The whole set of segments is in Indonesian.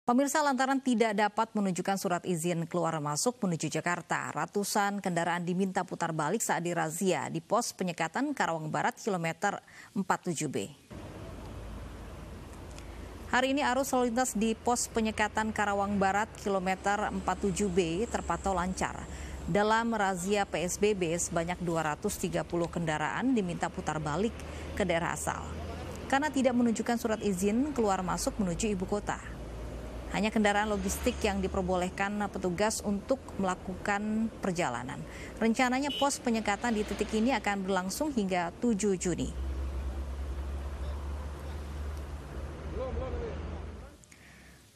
Pemirsa, lantaran tidak dapat menunjukkan surat izin keluar masuk menuju Jakarta, ratusan kendaraan diminta putar balik saat dirazia di pos penyekatan Karawang Barat kilometer 47B. Hari ini arus lalu lintas di pos penyekatan Karawang Barat kilometer 47B terpantau lancar. Dalam razia PSBB sebanyak 230 kendaraan diminta putar balik ke daerah asal karena tidak menunjukkan surat izin keluar masuk menuju ibu kota. Hanya kendaraan logistik yang diperbolehkan petugas untuk melakukan perjalanan. Rencananya pos penyekatan di titik ini akan berlangsung hingga 7 Juni.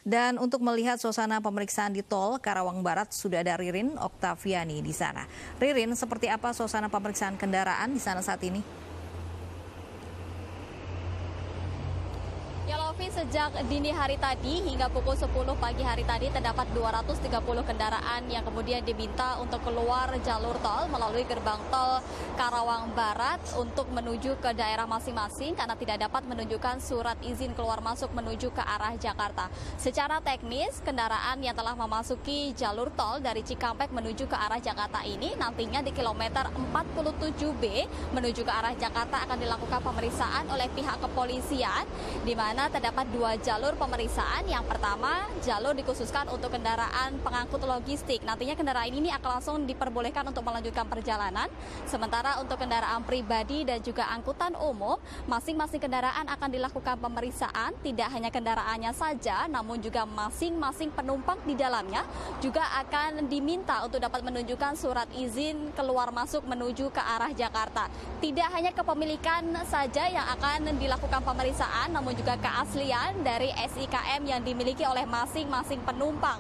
Dan untuk melihat suasana pemeriksaan di tol Karawang Barat sudah ada Ririn Oktaviani di sana. Ririn, seperti apa suasana pemeriksaan kendaraan di sana saat ini? Ya Lovi, sejak dini hari tadi hingga pukul 10 pagi hari tadi terdapat 230 kendaraan yang kemudian diminta untuk keluar jalur tol melalui gerbang tol Karawang Barat untuk menuju ke daerah masing-masing karena tidak dapat menunjukkan surat izin keluar masuk menuju ke arah Jakarta. Secara teknis, kendaraan yang telah memasuki jalur tol dari Cikampek menuju ke arah Jakarta ini nantinya di kilometer 47B menuju ke arah Jakarta akan dilakukan pemeriksaan oleh pihak kepolisian, di mana terdapat 2 jalur pemeriksaan. Yang pertama, jalur dikhususkan untuk kendaraan pengangkut logistik. Nantinya kendaraan ini akan langsung diperbolehkan untuk melanjutkan perjalanan. Sementara untuk kendaraan pribadi dan juga angkutan umum, masing-masing kendaraan akan dilakukan pemeriksaan. Tidak hanya kendaraannya saja, namun juga masing-masing penumpang di dalamnya juga akan diminta untuk dapat menunjukkan surat izin keluar masuk menuju ke arah Jakarta. Tidak hanya kepemilikan saja yang akan dilakukan pemeriksaan, namun juga keaslian dari SIKM yang dimiliki oleh masing-masing penumpang.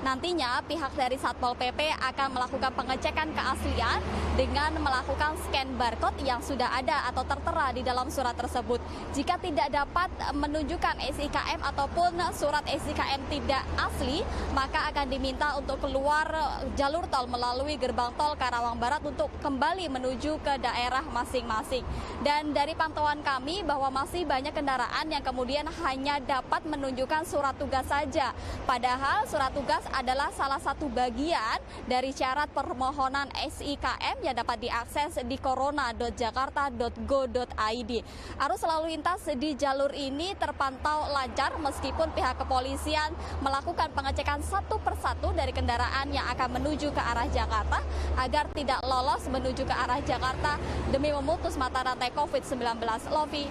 Nantinya pihak dari Satpol PP akan melakukan pengecekan keaslian dengan melakukan scan barcode yang sudah ada atau tertera di dalam surat tersebut. Jika tidak dapat menunjukkan SIKM ataupun surat SIKM tidak asli, maka akan diminta untuk keluar jalur tol melalui gerbang tol Karawang Barat untuk kembali menuju ke daerah masing-masing. Dan dari pantauan kami bahwa masih banyak kendaraan yang kemudian hanya dapat menunjukkan surat tugas saja. Padahal surat tugas adalah salah satu bagian dari syarat permohonan SIKM yang dapat diakses di corona.jakarta.go.id. Arus lalu lintas di jalur ini terpantau lancar meskipun pihak kepolisian melakukan pengecekan satu persatu dari kendaraan yang akan menuju ke arah Jakarta agar tidak lolos menuju ke arah Jakarta demi memutus mata rantai COVID-19. Lovi.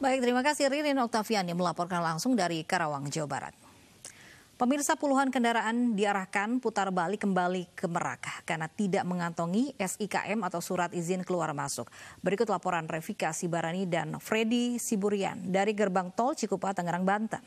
Baik, terima kasih Ririn Oktaviani melaporkan langsung dari Karawang, Jawa Barat. Pemirsa, puluhan kendaraan diarahkan putar balik kembali ke Merak karena tidak mengantongi SIKM atau surat izin keluar masuk. Berikut laporan Revika Sibarani dan Freddy Siburian dari gerbang tol Cikupa, Tangerang, Banten.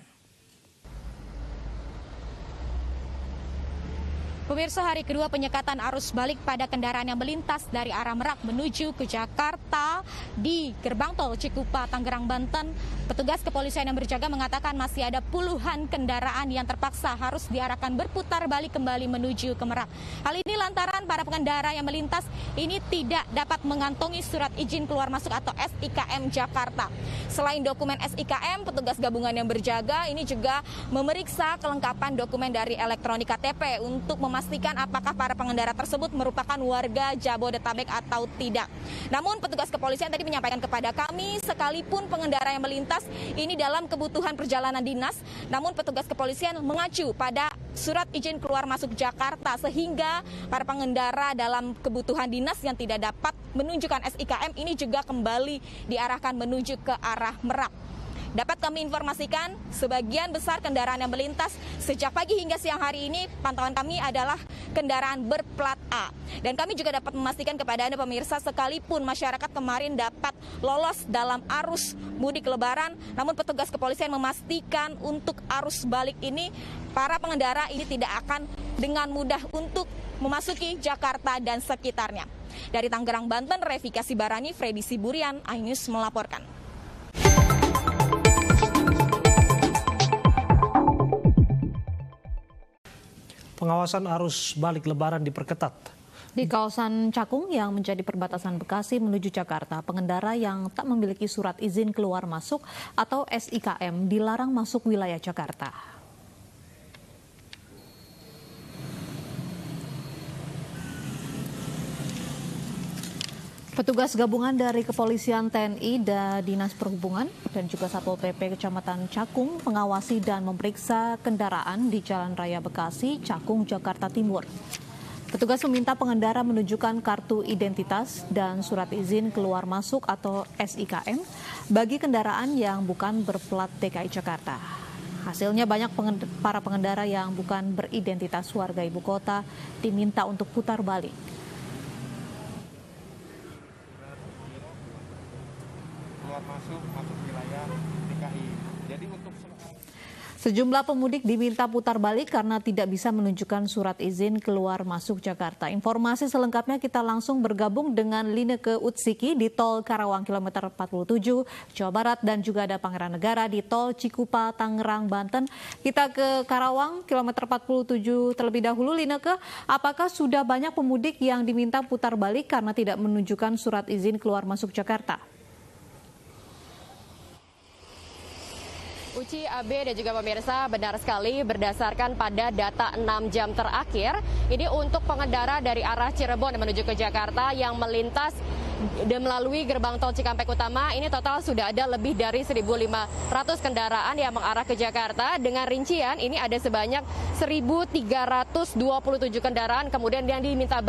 Pemirsa, hari kedua penyekatan arus balik pada kendaraan yang melintas dari arah Merak menuju ke Jakarta di gerbang tol Cikupa, Tangerang, Banten. Petugas kepolisian yang berjaga mengatakan masih ada puluhan kendaraan yang terpaksa harus diarahkan berputar balik kembali menuju ke Merak. Hal ini lantaran para pengendara yang melintas ini tidak dapat mengantongi surat izin keluar masuk atau SIKM Jakarta. Selain dokumen SIKM, petugas gabungan yang berjaga ini juga memeriksa kelengkapan dokumen dari elektronik KTP untuk memastikan apakah para pengendara tersebut merupakan warga Jabodetabek atau tidak. Namun petugas kepolisian tadi menyampaikan kepada kami, sekalipun pengendara yang melintas ini dalam kebutuhan perjalanan dinas, namun petugas kepolisian mengacu pada surat izin keluar masuk Jakarta sehingga para pengendara dalam kebutuhan dinas yang tidak dapat menunjukkan SIKM ini juga kembali diarahkan menuju ke arah Merak. Dapat kami informasikan, sebagian besar kendaraan yang melintas sejak pagi hingga siang hari ini, pantauan kami adalah kendaraan berplat A. Dan kami juga dapat memastikan kepada Anda pemirsa, sekalipun masyarakat kemarin dapat lolos dalam arus mudik lebaran, namun petugas kepolisian memastikan untuk arus balik ini, para pengendara ini tidak akan dengan mudah untuk memasuki Jakarta dan sekitarnya. Dari Tangerang, Banten, Revika Sibarani, Freddy Siburian, iNews melaporkan. Pengawasan arus balik lebaran diperketat. Di kawasan Cakung yang menjadi perbatasan Bekasi menuju Jakarta, pengendara yang tak memiliki surat izin keluar masuk atau SIKM dilarang masuk wilayah Jakarta. Petugas gabungan dari Kepolisian, TNI, dan Dinas Perhubungan dan juga Satpol PP Kecamatan Cakung mengawasi dan memeriksa kendaraan di Jalan Raya Bekasi, Cakung, Jakarta Timur. Petugas meminta pengendara menunjukkan kartu identitas dan surat izin keluar masuk atau SIKM bagi kendaraan yang bukan berplat DKI Jakarta. Hasilnya banyak para pengendara yang bukan beridentitas warga ibu kota diminta untuk putar balik. Keluar masuk wilayah DKI. Jadi untuk Sejumlah pemudik diminta putar balik karena tidak bisa menunjukkan surat izin keluar masuk Jakarta. Informasi selengkapnya kita langsung bergabung dengan Lineke Utsiki di Tol Karawang kilometer 47 Jawa Barat dan juga ada Pangeran Negara di Tol Cikupa Tangerang Banten. Kita ke Karawang kilometer 47 terlebih dahulu. Lineke, apakah sudah banyak pemudik yang diminta putar balik karena tidak menunjukkan surat izin keluar masuk Jakarta? Uci, AB dan juga pemirsa, benar sekali berdasarkan pada data 6 jam terakhir, ini untuk pengendara dari arah Cirebon menuju ke Jakarta yang melintas dan melalui gerbang tol Cikampek Utama, ini total sudah ada lebih dari 1.500 kendaraan yang mengarah ke Jakarta. Dengan rincian, ini ada sebanyak 1.327 kendaraan kemudian yang diminta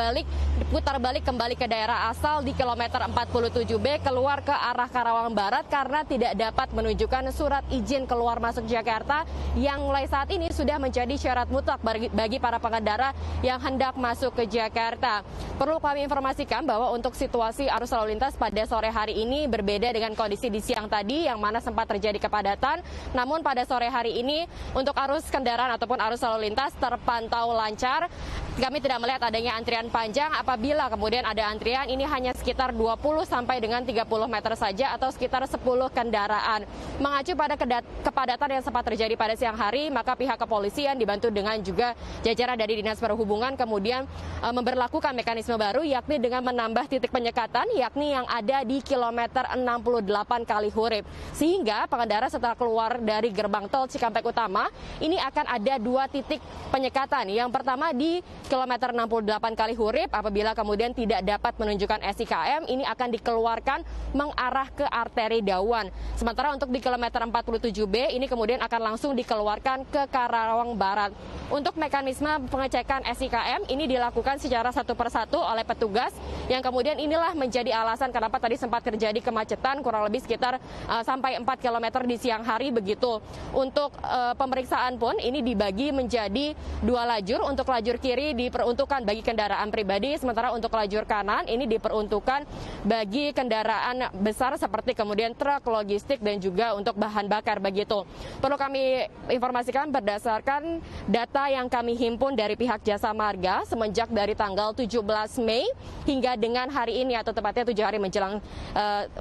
putar balik kembali ke daerah asal di kilometer 47B keluar ke arah Karawang Barat karena tidak dapat menunjukkan surat izin keluar masuk Jakarta yang mulai saat ini sudah menjadi syarat mutlak bagi para pengendara yang hendak masuk ke Jakarta. Perlu kami informasikan bahwa untuk situasi arus lalu lintas pada sore hari ini berbeda dengan kondisi di siang tadi yang mana sempat terjadi kepadatan. Namun pada sore hari ini untuk arus kendaraan ataupun arus lalu lintas terpantau lancar. Kami tidak melihat adanya antrian panjang. Apabila kemudian ada antrian, ini hanya sekitar 20 sampai dengan 30 meter saja atau sekitar 10 kendaraan. Mengacu pada kepadatan yang sempat terjadi pada siang hari, maka pihak kepolisian dibantu dengan juga jajaran dari Dinas Perhubungan kemudian memberlakukan mekanisme baru yakni dengan menambah titik penyekatan yakni yang ada di kilometer 68 Kalihurip. Sehingga pengendara setelah keluar dari gerbang tol Cikampek Utama, ini akan ada 2 titik penyekatan. Yang pertama di kilometer 68 Kalihurip, apabila kemudian tidak dapat menunjukkan SIKM, ini akan dikeluarkan mengarah ke arteri Dawan. Sementara untuk di kilometer 47B, ini kemudian akan langsung dikeluarkan ke Karawang Barat. Untuk mekanisme pengecekan SIKM, ini dilakukan secara satu persatu oleh petugas, yang kemudian inilah menjadi alasan kenapa tadi sempat terjadi kemacetan kurang lebih sekitar sampai 4 km di siang hari begitu. Untuk pemeriksaan pun ini dibagi menjadi 2 lajur. Untuk lajur kiri diperuntukkan bagi kendaraan pribadi, sementara untuk lajur kanan ini diperuntukkan bagi kendaraan besar seperti kemudian truk, logistik dan juga untuk bahan bakar begitu. Perlu kami informasikan berdasarkan data yang kami himpun dari pihak Jasa Marga semenjak dari tanggal 17 Mei hingga dengan hari ini atau tepatnya 7 hari menjelang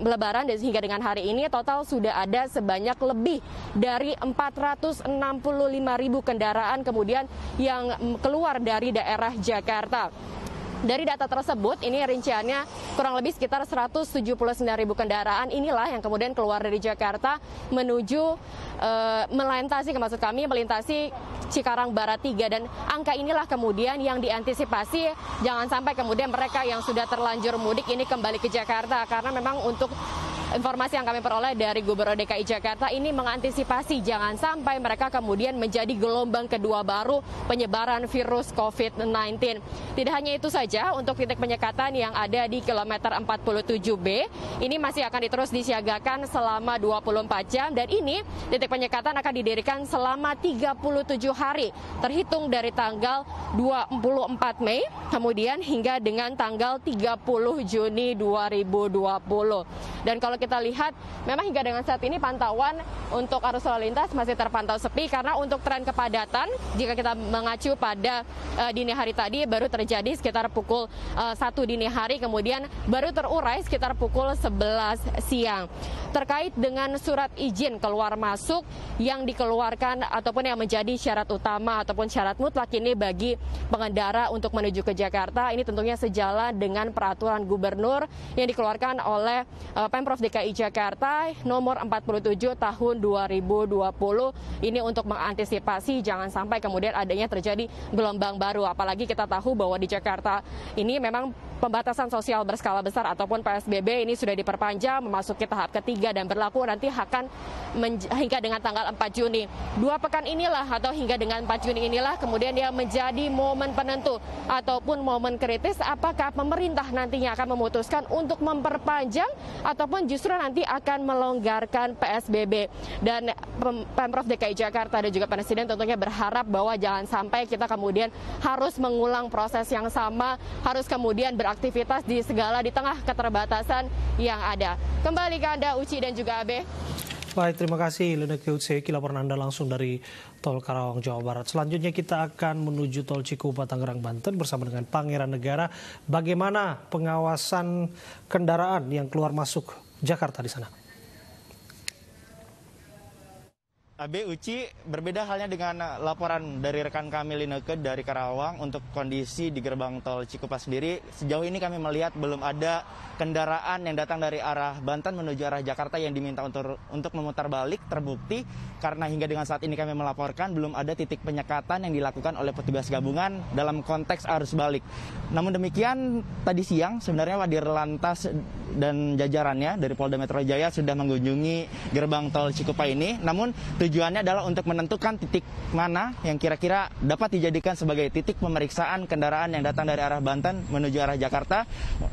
Lebaran dan hingga dengan hari ini total sudah ada sebanyak lebih dari 465.000 kendaraan kemudian yang keluar dari daerah Jakarta. Dari data tersebut, ini rinciannya kurang lebih sekitar 179.000 kendaraan inilah yang kemudian keluar dari Jakarta menuju melintasi Cikarang Barat 3 dan angka inilah kemudian yang diantisipasi jangan sampai kemudian mereka yang sudah terlanjur mudik ini kembali ke Jakarta karena memang untuk informasi yang kami peroleh dari Gubernur DKI Jakarta ini mengantisipasi jangan sampai mereka kemudian menjadi gelombang kedua baru penyebaran virus COVID-19. Tidak hanya itu saja, untuk titik penyekatan yang ada di kilometer 47B, ini masih akan terus disiagakan selama 24 jam dan ini titik penyekatan akan didirikan selama 37 hari, terhitung dari tanggal 24 Mei, kemudian hingga dengan tanggal 30 Juni 2020. Dan kalau kita lihat memang hingga dengan saat ini pantauan untuk arus lalu lintas masih terpantau sepi karena untuk tren kepadatan jika kita mengacu pada dini hari tadi baru terjadi sekitar pukul 1 dini hari, kemudian baru terurai sekitar pukul 11 siang. Terkait dengan surat izin keluar masuk yang dikeluarkan ataupun yang menjadi syarat utama ataupun syarat mutlak ini bagi pengendara untuk menuju ke Jakarta, ini tentunya sejalan dengan peraturan gubernur yang dikeluarkan oleh Pemprov DKI Jakarta nomor 47 tahun 2020. Ini untuk mengantisipasi jangan sampai kemudian adanya terjadi gelombang baru. Apalagi kita tahu bahwa di Jakarta ini memang pembatasan sosial berskala besar ataupun PSBB ini sudah diperpanjang memasuki tahap ketiga dan berlaku nanti akan hingga dengan tanggal 4 Juni. 2 pekan inilah atau hingga dengan 4 Juni inilah kemudian yang menjadi momen penentu ataupun momen kritis apakah pemerintah nantinya akan memutuskan untuk memperpanjang ataupun justru nanti akan melonggarkan PSBB. Dan Pemprov DKI Jakarta dan juga Presiden tentunya berharap bahwa jangan sampai kita kemudian harus mengulang proses yang sama, harus kemudian beraktivitas di tengah keterbatasan yang ada. Kembali ke Anda, Uci dan juga Abe. Baik, terima kasih Lineke Utseki, laporan Anda langsung dari Tol Karawang, Jawa Barat. Selanjutnya kita akan menuju Tol Cikupa, Tangerang, Banten bersama dengan Pangeran Negara. Bagaimana pengawasan kendaraan yang keluar masuk Jakarta di sana? Abe, Uci, berbeda halnya dengan laporan dari rekan kami Lineke dari Karawang untuk kondisi di gerbang tol Cikupa sendiri. Sejauh ini kami melihat belum ada kendaraan yang datang dari arah Banten menuju arah Jakarta yang diminta untuk memutar balik terbukti karena hingga dengan saat ini kami melaporkan belum ada titik penyekatan yang dilakukan oleh petugas gabungan dalam konteks arus balik. Namun demikian tadi siang sebenarnya Wadir Lantas dan jajarannya dari Polda Metro Jaya sudah mengunjungi gerbang tol Cikupa ini. Namun tujuannya adalah untuk menentukan titik mana yang kira-kira dapat dijadikan sebagai titik pemeriksaan kendaraan yang datang dari arah Banten menuju arah Jakarta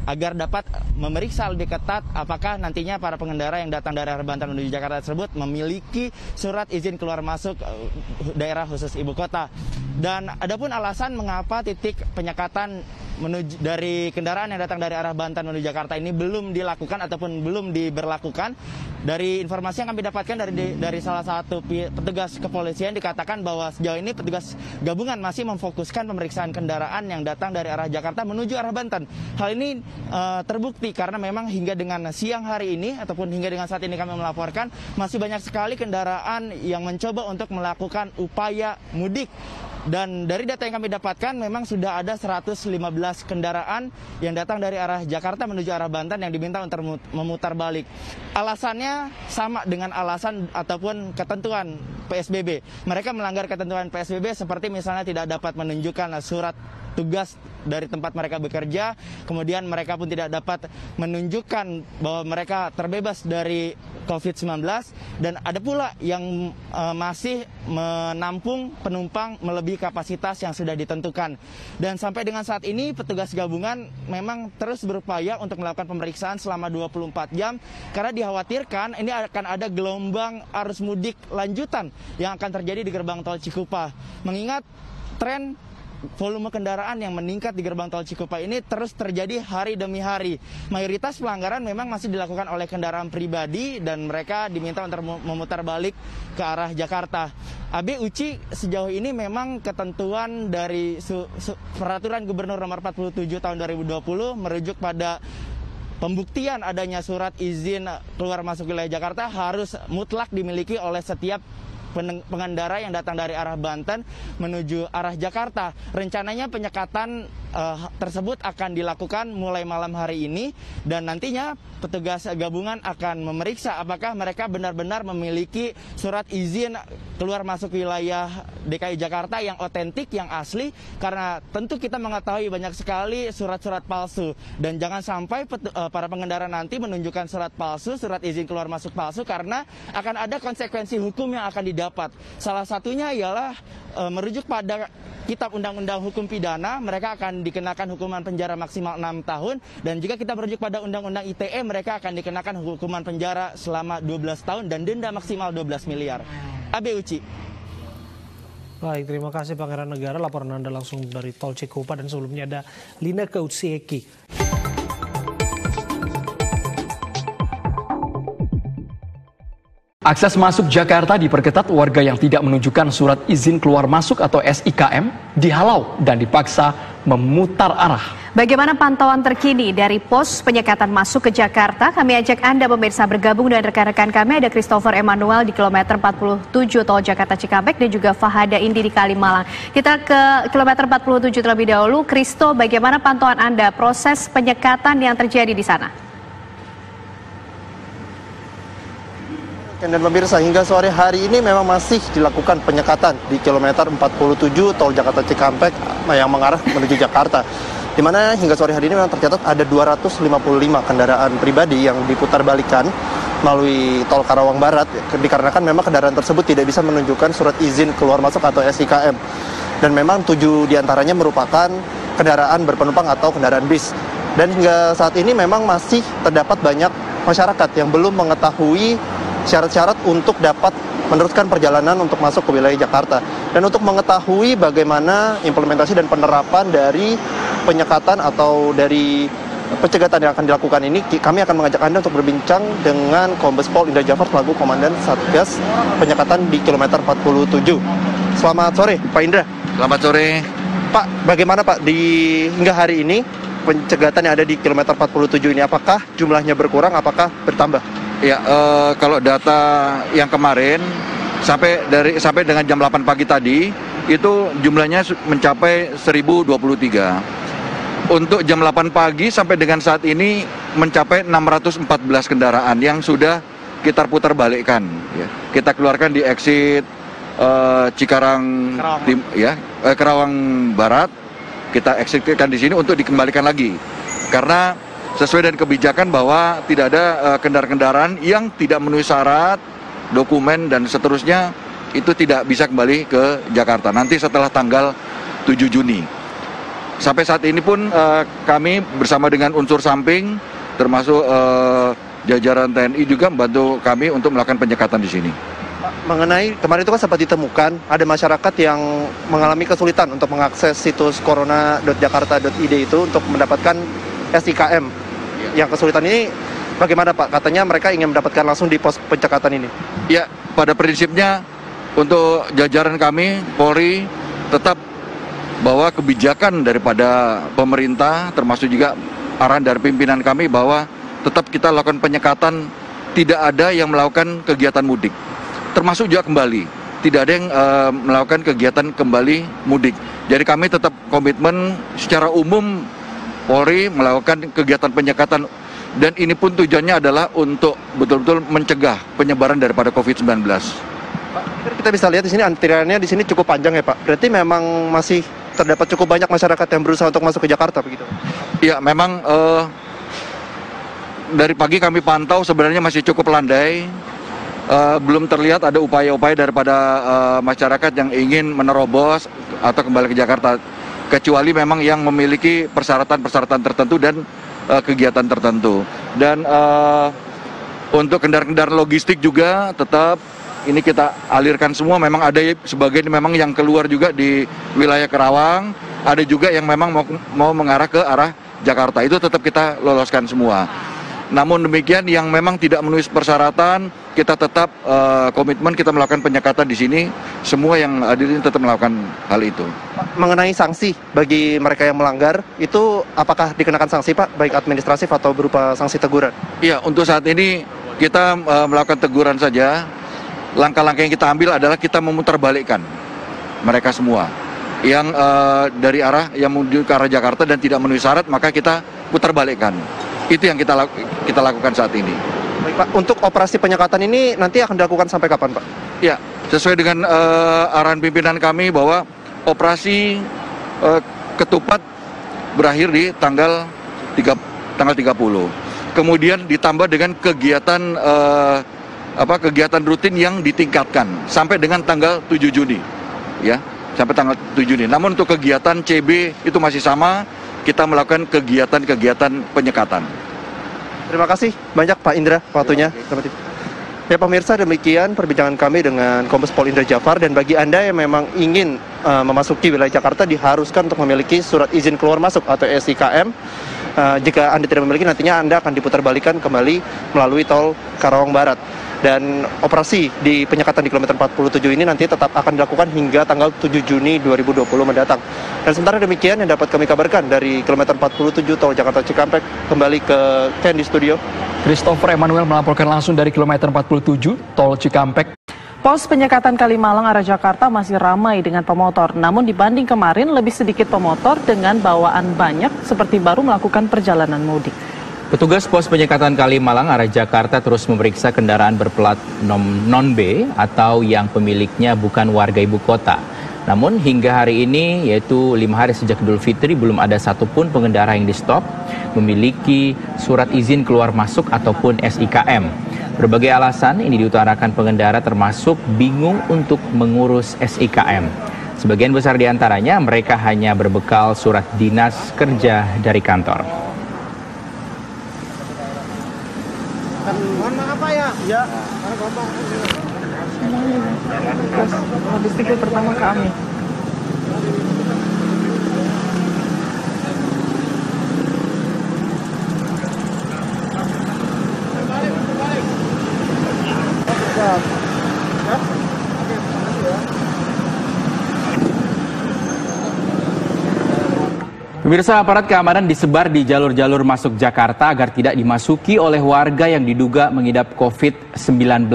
agar dapat memeriksa lebih ketat apakah nantinya para pengendara yang datang dari arah Banten menuju Jakarta tersebut memiliki surat izin keluar masuk daerah khusus ibu kota. Dan adapun alasan mengapa titik penyekatan menuju dari kendaraan yang datang dari arah Banten menuju Jakarta ini belum dilakukan ataupun belum diberlakukan. Dari informasi yang kami dapatkan dari salah satu petugas kepolisian dikatakan bahwa sejauh ini petugas gabungan masih memfokuskan pemeriksaan kendaraan yang datang dari arah Jakarta menuju arah Banten. Hal ini terbukti karena memang hingga dengan siang hari ini ataupun hingga dengan saat ini kami melaporkan masih banyak sekali kendaraan yang mencoba untuk melakukan upaya mudik. Dan dari data yang kami dapatkan memang sudah ada 115 kendaraan yang datang dari arah Jakarta menuju arah Banten yang diminta untuk memutar balik. Alasannya sama dengan alasan ataupun ketentuan PSBB. Mereka melanggar ketentuan PSBB seperti misalnya tidak dapat menunjukkan surat tugas dari tempat mereka bekerja, kemudian mereka pun tidak dapat menunjukkan bahwa mereka terbebas dari COVID-19, dan ada pula yang masih menampung penumpang melebihi kapasitas yang sudah ditentukan. Dan sampai dengan saat ini petugas gabungan memang terus berupaya untuk melakukan pemeriksaan selama 24 jam karena dikhawatirkan ini akan ada gelombang arus mudik lanjutan yang akan terjadi di gerbang tol Cikupa. Mengingat tren volume kendaraan yang meningkat di gerbang tol Cikupa ini terus terjadi hari demi hari. Mayoritas pelanggaran memang masih dilakukan oleh kendaraan pribadi dan mereka diminta untuk memutar balik ke arah Jakarta. Abe, Uci, sejauh ini memang ketentuan dari peraturan Gubernur nomor 47 tahun 2020 merujuk pada pembuktian adanya surat izin keluar masuk wilayah Jakarta harus mutlak dimiliki oleh setiap pengendara yang datang dari arah Banten menuju arah Jakarta. Rencananya penyekatan tersebut akan dilakukan mulai malam hari ini dan nantinya petugas gabungan akan memeriksa apakah mereka benar-benar memiliki surat izin keluar masuk wilayah DKI Jakarta yang otentik, yang asli, karena tentu kita mengetahui banyak sekali surat-surat palsu dan jangan sampai para pengendara nanti menunjukkan surat palsu, surat izin keluar masuk palsu karena akan ada konsekuensi hukum yang akan didapat. Salah satunya ialah merujuk pada Kitab Undang-Undang Hukum Pidana, mereka akan dikenakan hukuman penjara maksimal 6 tahun. Dan jika kita merujuk pada Undang-Undang ITE, mereka akan dikenakan hukuman penjara selama 12 tahun dan denda maksimal 12 miliar. Abe, Uci. Baik, terima kasih Pangeran Negara. Laporan Anda langsung dari Tol Cikupa dan sebelumnya ada Lineke Utseki. Akses masuk Jakarta diperketat, warga yang tidak menunjukkan surat izin keluar masuk atau SIKM dihalau dan dipaksa memutar arah. Bagaimana pantauan terkini dari pos penyekatan masuk ke Jakarta? Kami ajak Anda pemirsa bergabung dengan rekan-rekan kami. Ada Christopher Emmanuel di kilometer 47 Tol Jakarta Cikampek dan juga Fahada Indi di Kalimalang. Kita ke kilometer 47 terlebih dahulu. Kristo, bagaimana pantauan Anda proses penyekatan yang terjadi di sana? Dan pemirsa, hingga sore hari ini memang masih dilakukan penyekatan di kilometer 47 Tol Jakarta Cikampek yang mengarah menuju Jakarta. Di mana hingga sore hari ini memang tercatat ada 255 kendaraan pribadi yang diputar balikan melalui Tol Karawang Barat, dikarenakan memang kendaraan tersebut tidak bisa menunjukkan surat izin keluar masuk atau SIKM. Dan memang 7 diantaranya merupakan kendaraan berpenumpang atau kendaraan bis. Dan hingga saat ini memang masih terdapat banyak masyarakat yang belum mengetahui syarat-syarat untuk dapat meneruskan perjalanan untuk masuk ke wilayah Jakarta. Dan untuk mengetahui bagaimana implementasi dan penerapan dari penyekatan atau dari pencegatan yang akan dilakukan ini, kami akan mengajak Anda untuk berbincang dengan Kombes Pol Indra Jafar selaku Komandan Satgas Penyekatan di kilometer 47. Selamat sore, Pak Indra. Selamat sore. Pak, bagaimana Pak hingga hari ini pencegatan yang ada di kilometer 47 ini, apakah jumlahnya berkurang, apakah bertambah? Ya, kalau data yang kemarin sampai dengan jam 8 pagi tadi itu jumlahnya mencapai 1023. Untuk jam 8 pagi sampai dengan saat ini mencapai 614 kendaraan yang sudah kita putar balikkan. Ya. Kita keluarkan di exit Karawang Barat. Kita exitkan di sini untuk dikembalikan lagi. Karena sesuai dengan kebijakan bahwa tidak ada kendaraan-kendaraan yang tidak memenuhi syarat, dokumen, dan seterusnya itu tidak bisa kembali ke Jakarta. Nanti setelah tanggal 7 Juni. Sampai saat ini pun kami bersama dengan unsur samping, termasuk jajaran TNI juga membantu kami untuk melakukan penyekatan di sini. Mengenai kemarin itu kan sempat ditemukan ada masyarakat yang mengalami kesulitan untuk mengakses situs corona.jakarta.id itu untuk mendapatkan SIKM. Yang kesulitan ini bagaimana Pak? Katanya mereka ingin mendapatkan langsung di pos penyekatan ini. Ya, pada prinsipnya untuk jajaran kami, Polri, tetap bahwa kebijakan daripada pemerintah, termasuk juga arahan dari pimpinan kami bahwa tetap kita lakukan penyekatan, tidak ada yang melakukan kegiatan mudik. Termasuk juga kembali, tidak ada yang melakukan kegiatan kembali mudik. Jadi kami tetap komitmen secara umum Polri melakukan kegiatan penyekatan, dan ini pun tujuannya adalah untuk betul-betul mencegah penyebaran daripada COVID-19. Pak, kita bisa lihat di sini antriannya di sini cukup panjang ya Pak. Berarti memang masih terdapat cukup banyak masyarakat yang berusaha untuk masuk ke Jakarta begitu? Iya, memang dari pagi kami pantau sebenarnya masih cukup landai. Belum terlihat ada upaya-upaya daripada masyarakat yang ingin menerobos atau kembali ke Jakarta. Kecuali memang yang memiliki persyaratan-persyaratan tertentu dan kegiatan tertentu. Dan untuk kendaraan-kendaraan logistik juga tetap ini kita alirkan semua. Memang ada sebagian memang yang keluar juga di wilayah Karawang, ada juga yang memang mau mengarah ke arah Jakarta. Itu tetap kita loloskan semua. Namun demikian yang memang tidak memenuhi persyaratan, kita tetap komitmen kita melakukan penyekatan di sini. Semua yang hadir ini tetap melakukan hal itu. Mengenai sanksi bagi mereka yang melanggar, itu apakah dikenakan sanksi Pak, baik administratif atau berupa sanksi teguran? Iya, untuk saat ini kita melakukan teguran saja. Langkah-langkah yang kita ambil adalah kita memutarbalikkan mereka semua. Yang dari arah yang menuju ke arah Jakarta dan tidak memenuhi syarat, maka kita putarbalikkan. Itu yang kita lakukan saat ini. Baik Pak, untuk operasi penyekatan ini nanti akan dilakukan sampai kapan Pak? Ya, sesuai dengan arahan pimpinan kami bahwa operasi ketupat berakhir di tanggal 30. Kemudian ditambah dengan kegiatan kegiatan rutin yang ditingkatkan sampai dengan tanggal 7 Juni. Ya, sampai tanggal 7 Juni. Namun untuk kegiatan CB itu masih sama. Kita melakukan kegiatan-kegiatan penyekatan. Terima kasih banyak Pak Indra waktunya. Ya pemirsa, demikian perbincangan kami dengan Kombes Pol Indra Jafar. Dan bagi Anda yang memang ingin memasuki wilayah Jakarta, diharuskan untuk memiliki surat izin keluar masuk atau SIKM. Jika Anda tidak memiliki, nantinya Anda akan diputar balikan kembali melalui Tol Karawang Barat. Dan operasi di penyekatan di kilometer 47 ini nanti tetap akan dilakukan hingga tanggal 7 Juni 2020 mendatang. Dan sementara demikian yang dapat kami kabarkan dari kilometer 47 tol Jakarta Cikampek. Kembali ke Ken di studio. Christopher Emmanuel melaporkan langsung dari kilometer 47 tol Cikampek. Pos penyekatan Kalimalang arah Jakarta masih ramai dengan pemotor. Namun dibanding kemarin lebih sedikit pemotor dengan bawaan banyak seperti baru melakukan perjalanan mudik. Petugas pos penyekatan Kalimalang arah Jakarta terus memeriksa kendaraan berplat non-B atau yang pemiliknya bukan warga ibu kota. Namun hingga hari ini, yaitu 5 hari sejak Idul Fitri, belum ada satupun pengendara yang di-stop memiliki surat izin keluar masuk ataupun SIKM. Berbagai alasan ini diutarakan pengendara termasuk bingung untuk mengurus SIKM. Sebagian besar diantaranya mereka hanya berbekal surat dinas kerja dari kantor. Mohon maaf Pak ya. Ya. Logistik pertama kami. Pemirsa, aparat keamanan disebar di jalur-jalur masuk Jakarta agar tidak dimasuki oleh warga yang diduga mengidap COVID-19.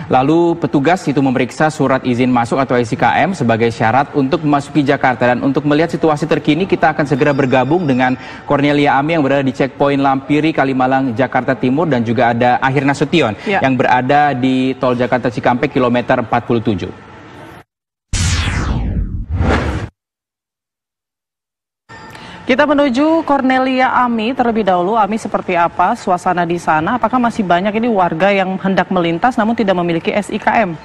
Lalu petugas itu memeriksa surat izin masuk atau SIKM sebagai syarat untuk memasuki Jakarta. Dan untuk melihat situasi terkini, kita akan segera bergabung dengan Cornelia Ami yang berada di checkpoint Lampiri, Kalimalang, Jakarta Timur, dan juga ada Ahir Nasution yang berada di tol Jakarta Cikampek kilometer 47. Kita menuju Cornelia Ami terlebih dahulu. Ami, seperti apa suasana di sana? Apakah masih banyak ini warga yang hendak melintas namun tidak memiliki SIKM?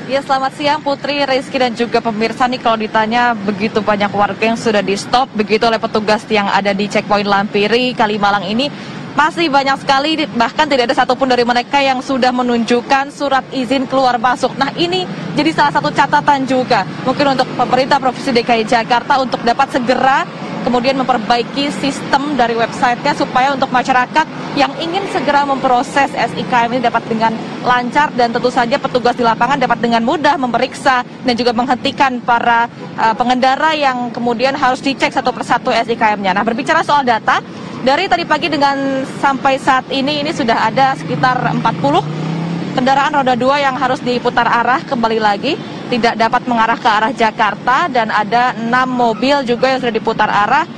Ya, selamat siang Putri, Rizky, dan juga pemirsa. Nih kalau ditanya begitu banyak warga yang sudah di-stop begitu oleh petugas yang ada di checkpoint Lampiri, Kalimalang ini, masih banyak sekali, bahkan tidak ada satupun dari mereka yang sudah menunjukkan surat izin keluar masuk. Nah, ini jadi salah satu catatan juga mungkin untuk pemerintah Provinsi DKI Jakarta untuk dapat segera kemudian memperbaiki sistem dari websitenya supaya untuk masyarakat yang ingin segera memproses SIKM ini dapat dengan lancar, dan tentu saja petugas di lapangan dapat dengan mudah memeriksa dan juga menghentikan para pengendara yang kemudian harus dicek satu persatu SIKM-nya. Nah, berbicara soal data, dari tadi pagi dengan sampai saat ini sudah ada sekitar 40 kendaraan roda 2 yang harus diputar arah kembali lagi, tidak dapat mengarah ke arah Jakarta, dan ada 6 mobil juga yang sudah diputar arah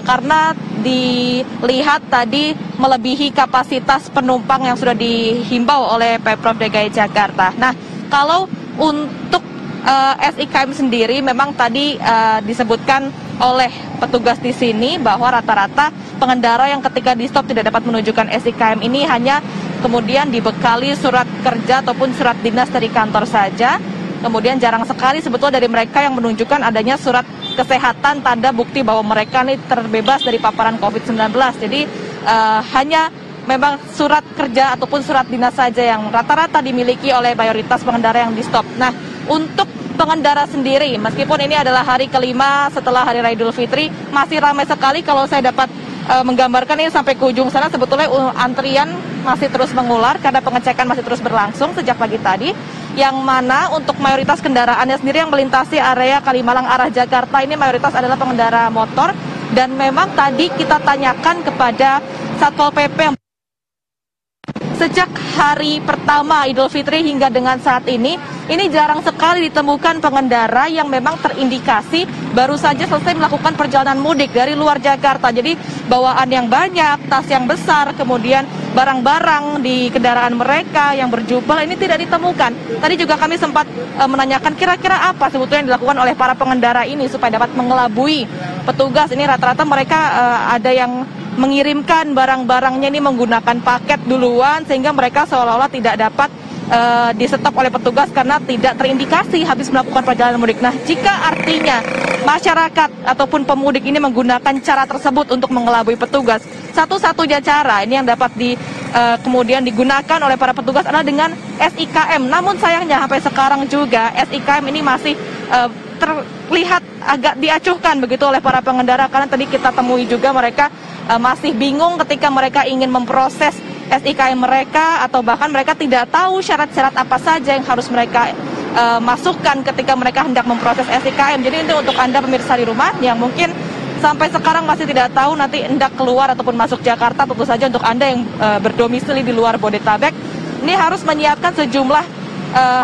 karena dilihat tadi melebihi kapasitas penumpang yang sudah dihimbau oleh Pemprov DKI Jakarta. Nah, kalau untuk SIKM sendiri memang tadi disebutkan oleh petugas di sini bahwa rata-rata pengendara yang ketika di stop tidak dapat menunjukkan SIKM ini hanya kemudian dibekali surat kerja ataupun surat dinas dari kantor saja. Kemudian jarang sekali sebetulnya dari mereka yang menunjukkan adanya surat kesehatan tanda bukti bahwa mereka ini terbebas dari paparan COVID-19. Jadi hanya memang surat kerja ataupun surat dinas saja yang rata-rata dimiliki oleh mayoritas pengendara yang di stop. Nah, untuk pengendara sendiri, meskipun ini adalah hari kelima setelah Hari Raya Idul Fitri, masih ramai sekali. Kalau saya dapat menggambarkan ini sampai ke ujung sana, sebetulnya antrian masih terus mengular karena pengecekan masih terus berlangsung sejak pagi tadi, yang mana untuk mayoritas kendaraannya sendiri yang melintasi area Kalimalang arah Jakarta ini mayoritas adalah pengendara motor. Dan memang tadi kita tanyakan kepada Satpol PP yang sejak hari pertama Idul Fitri hingga dengan saat ini jarang sekali ditemukan pengendara yang memang terindikasi baru saja selesai melakukan perjalanan mudik dari luar Jakarta. Jadi bawaan yang banyak, tas yang besar, kemudian barang-barang di kendaraan mereka yang berjubel ini tidak ditemukan. Tadi juga kami sempat menanyakan kira-kira apa sebetulnya yang dilakukan oleh para pengendara ini supaya dapat mengelabui petugas. Ini rata-rata mereka ada yang mengirimkan barang-barangnya ini menggunakan paket duluan sehingga mereka seolah-olah tidak dapat disetop oleh petugas karena tidak terindikasi habis melakukan perjalanan mudik. Nah, jika artinya masyarakat ataupun pemudik ini menggunakan cara tersebut untuk mengelabui petugas, satu-satunya cara ini yang dapat kemudian digunakan oleh para petugas adalah dengan SIKM. Namun sayangnya sampai sekarang juga SIKM ini masih terlihat agak diacuhkan begitu oleh para pengendara, karena tadi kita temui juga mereka masih bingung ketika mereka ingin memproses SIKM mereka, atau bahkan mereka tidak tahu syarat-syarat apa saja yang harus mereka masukkan ketika mereka hendak memproses SIKM. Jadi itu untuk Anda pemirsa di rumah yang mungkin sampai sekarang masih tidak tahu nanti hendak keluar ataupun masuk Jakarta, tentu saja untuk Anda yang berdomisili di luar Bodetabek, ini harus menyiapkan sejumlah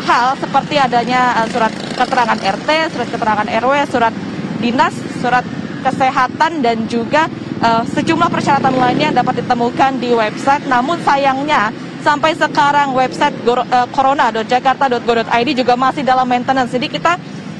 hal seperti adanya surat keterangan RT, surat keterangan RW, surat dinas, surat kesehatan, dan juga sejumlah persyaratan lainnya yang dapat ditemukan di website. Namun sayangnya sampai sekarang website corona.jakarta.go.id juga masih dalam maintenance. Jadi kita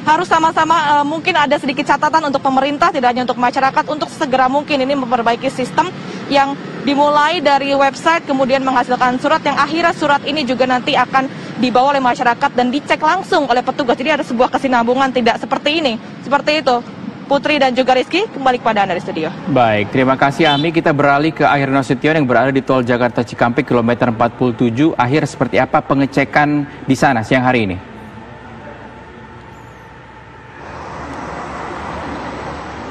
harus sama-sama mungkin ada sedikit catatan untuk pemerintah, tidak hanya untuk masyarakat, untuk segera mungkin ini memperbaiki sistem yang dimulai dari website kemudian menghasilkan surat, yang akhirnya surat ini juga nanti akan dibawa oleh masyarakat dan dicek langsung oleh petugas. Jadi ada sebuah kesinambungan, tidak seperti ini. Seperti itu. Putri dan juga Rizky, kembali kepada Anda di studio. Baik, terima kasih Ami. Kita beralih ke Ahir Nasution yang berada di tol Jakarta Cikampek kilometer 47. Akhir, seperti apa pengecekan di sana siang hari ini?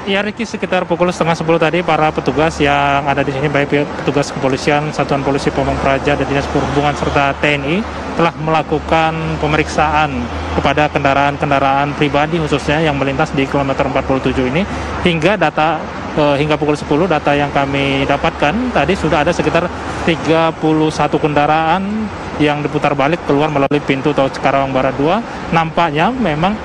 Ya Ricky, sekitar pukul 9:30 tadi para petugas yang ada di sini, baik petugas kepolisian, Satuan Polisi Pamong Praja, dan Dinas Perhubungan serta TNI telah melakukan pemeriksaan kepada kendaraan-kendaraan pribadi khususnya yang melintas di kilometer 47 ini. Hingga pukul 10 data yang kami dapatkan tadi sudah ada sekitar 31 kendaraan yang diputar balik keluar melalui pintu tol Karawang Barat 2. Nampaknya memang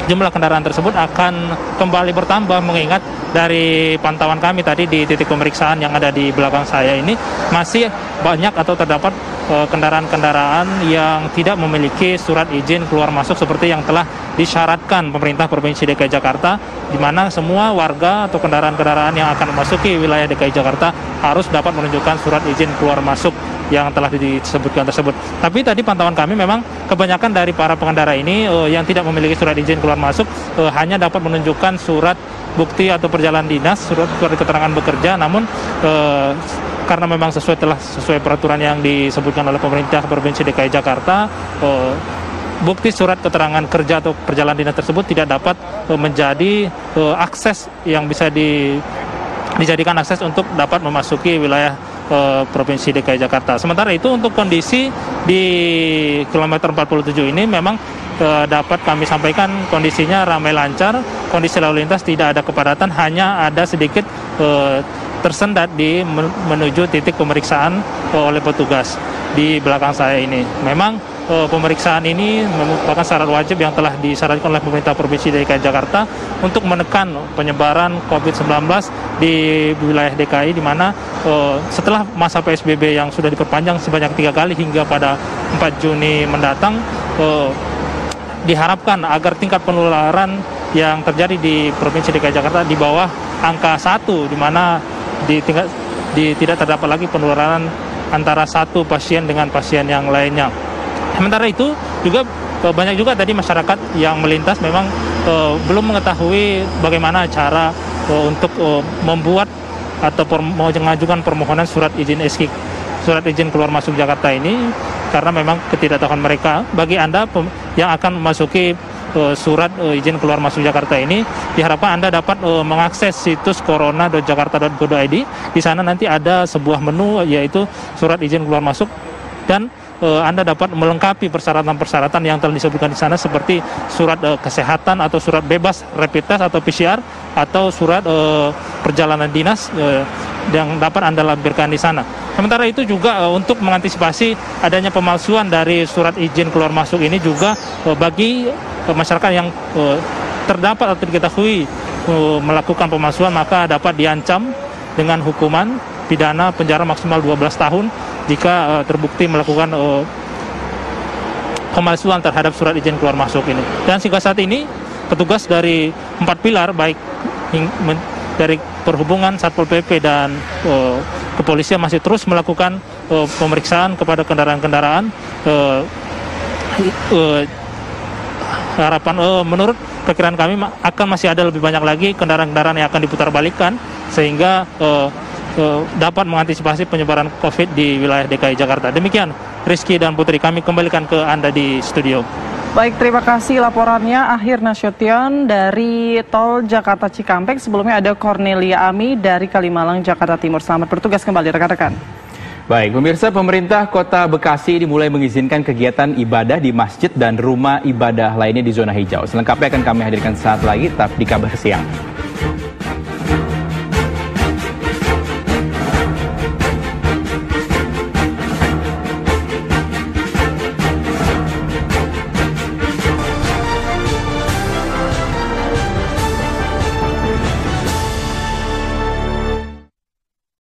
jumlah kendaraan tersebut akan kembali bertambah, mengingat dari pantauan kami tadi di titik pemeriksaan yang ada di belakang saya ini masih banyak atau terdapat kendaraan-kendaraan yang tidak memiliki surat izin keluar masuk seperti yang telah disyaratkan pemerintah Provinsi DKI Jakarta, di mana semua warga atau kendaraan-kendaraan yang akan memasuki wilayah DKI Jakarta harus dapat menunjukkan surat izin keluar masuk yang telah disebutkan tersebut. Tapi tadi pantauan kami memang kebanyakan dari para pengendara ini yang tidak memiliki surat izin keluar masuk hanya dapat menunjukkan surat bukti atau perjalanan dinas, surat keterangan bekerja, namun karena memang sesuai peraturan yang disebutkan oleh pemerintah Provinsi DKI Jakarta, bukti surat keterangan kerja atau perjalanan dinas tersebut tidak dapat menjadi akses yang bisa dijadikan akses untuk dapat memasuki wilayah Provinsi DKI Jakarta. Sementara itu untuk kondisi di kilometer 47 ini memang dapat kami sampaikan kondisinya ramai lancar, kondisi lalu lintas tidak ada kepadatan, hanya ada sedikit tersendat menuju titik pemeriksaan oleh petugas di belakang saya ini. Memang pemeriksaan ini merupakan syarat wajib yang telah disyaratkan oleh pemerintah Provinsi DKI Jakarta untuk menekan penyebaran COVID-19 di wilayah DKI, di mana setelah masa PSBB yang sudah diperpanjang sebanyak 3 kali hingga pada 4 Juni mendatang, diharapkan agar tingkat penularan yang terjadi di Provinsi DKI Jakarta di bawah angka 1, di mana tidak terdapat lagi penularan antara satu pasien dengan pasien yang lainnya. Sementara itu juga banyak juga tadi masyarakat yang melintas memang belum mengetahui bagaimana cara untuk membuat atau mengajukan permohonan surat izin keluar masuk Jakarta ini, karena memang ketidaktahuan mereka. Bagi Anda yang akan memasuki surat izin keluar masuk Jakarta ini, diharapkan Anda dapat mengakses situs corona.jakarta.go.id. Di sana nanti ada sebuah menu, yaitu surat izin keluar masuk, dan Anda dapat melengkapi persyaratan-persyaratan yang telah disebutkan di sana, seperti surat kesehatan atau surat bebas rapid test atau PCR, atau surat perjalanan dinas yang dapat Anda lampirkan di sana. Sementara itu juga untuk mengantisipasi adanya pemalsuan dari surat izin keluar masuk ini, juga bagi masyarakat yang terdapat atau diketahui melakukan pemalsuan, maka dapat diancam dengan hukuman pidana penjara maksimal 12 tahun jika terbukti melakukan pemalsuan terhadap surat izin keluar masuk ini. Dan hingga saat ini petugas dari 4 pilar, baik dari Perhubungan, Satpol PP, dan kepolisian masih terus melakukan pemeriksaan kepada kendaraan-kendaraan. Harapan menurut perkiraan kami akan masih ada lebih banyak lagi kendaraan-kendaraan yang akan diputar balikan, sehingga dapat mengantisipasi penyebaran COVID di wilayah DKI Jakarta. Demikian Rizky dan Putri, kami kembalikan ke Anda di studio. Baik, terima kasih laporannya Akhir Nasution dari Tol Jakarta Cikampek. Sebelumnya ada Cornelia Ami dari Kalimalang, Jakarta Timur. Selamat bertugas kembali rekan-rekan. Baik, pemirsa, pemerintah Kota Bekasi dimulai mengizinkan kegiatan ibadah di masjid dan rumah ibadah lainnya di zona hijau. Selengkapnya akan kami hadirkan saat lagi, tetap di Kabar Siang.